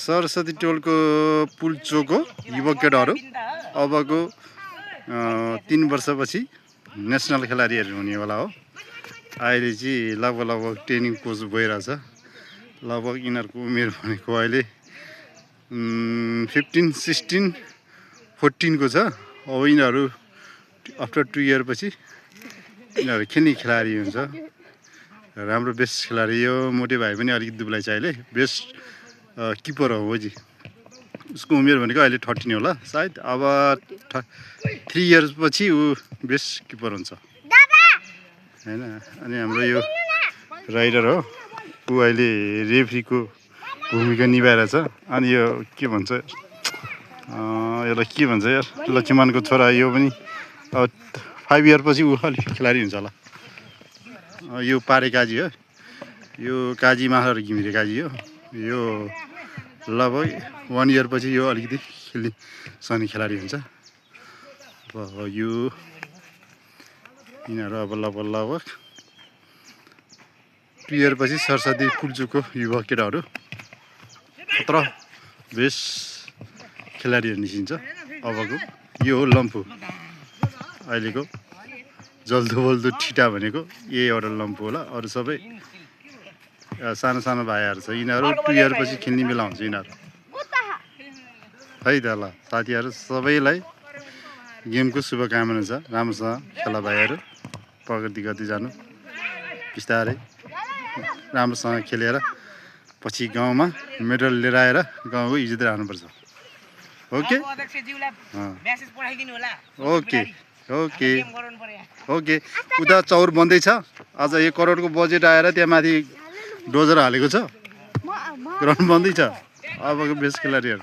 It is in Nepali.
सरस्वती टोलको पुलचोकको युवक केटाहरू अबको 3 वर्षपछि नेसनल खेलाडीहरू हुनेवाला हो। अहिले चाहिँ लगभग ट्रेनिङ कोच भइरहेछ। लगभग यिनीहरूको उमेर भनेको अहिले 15, 16, 14 को छ। अब यिनीहरू आफ्टर 2 इयर पछि यिनीहरू खेल्ने खेलाडी हुन्छ। राम्रो बेस्ट खेलाडी हो। मोटे भाइ पनि अलिकति दुब्लाई छ अहिले। बेस्ट किपर हो जी। उसको उमेर भनेको अहिले 13 होला सायद। अब 3 इयर्स पछि ऊ बेस्ट किपर हुन्छ हैन। अनि हाम्रो यो राइडर हो, ऊ अहिले रेफ्रीको भूमिका निभाइरहेछ। अनि यो के भन्छ यसलाई के भन्छ यार, लक्ष्मणको छोरा। यो पनि अब 5 इयर पछि ऊ अलिक खेलाडी हुन्छ होला। यो पारे काजी हो, यो काजी माथर घिमिरे काजी हो। यो लगभग 1 इयर पछि यो अलिकति खेल्ने सक्ने खेलाडी हुन्छ। अब यो यिनीहरू अब लगभग 2 इयर पछि सरस्वती पुलचोकको युवा केटाहरू खतर बेस्ट खेलाडीहरू निस्किन्छ अबको। यो हो लम्फू, अहिलेको जल्दो बल्दो ठिटा भनेको यही एउटा लम्फू होला। अरू सबै सानो सानो भाइहरू छ। यिनीहरू 2 इयर पछि खेल्ने बेला हुन्छ यिनीहरू है त। ल साथीहरू सबैलाई गेमको शुभकामना छ। राम्रोसँग खेला भाइहरू, प्रगति गर्दै जानु बिस्तारै, राम्रोसँग खेलेर पछि गाउँमा मेडल लिएर आएर गाउँको इज्जत राख्नुपर्छ। Okay okay okay okay. उता चौर बन्दैछ। आज 1 करोडको बजेट आएर त्यहाँ माथि डोजर हालेको छ। ग्राउन्ड बन्दैछ। अबको बेस्ट खेलाडीहरू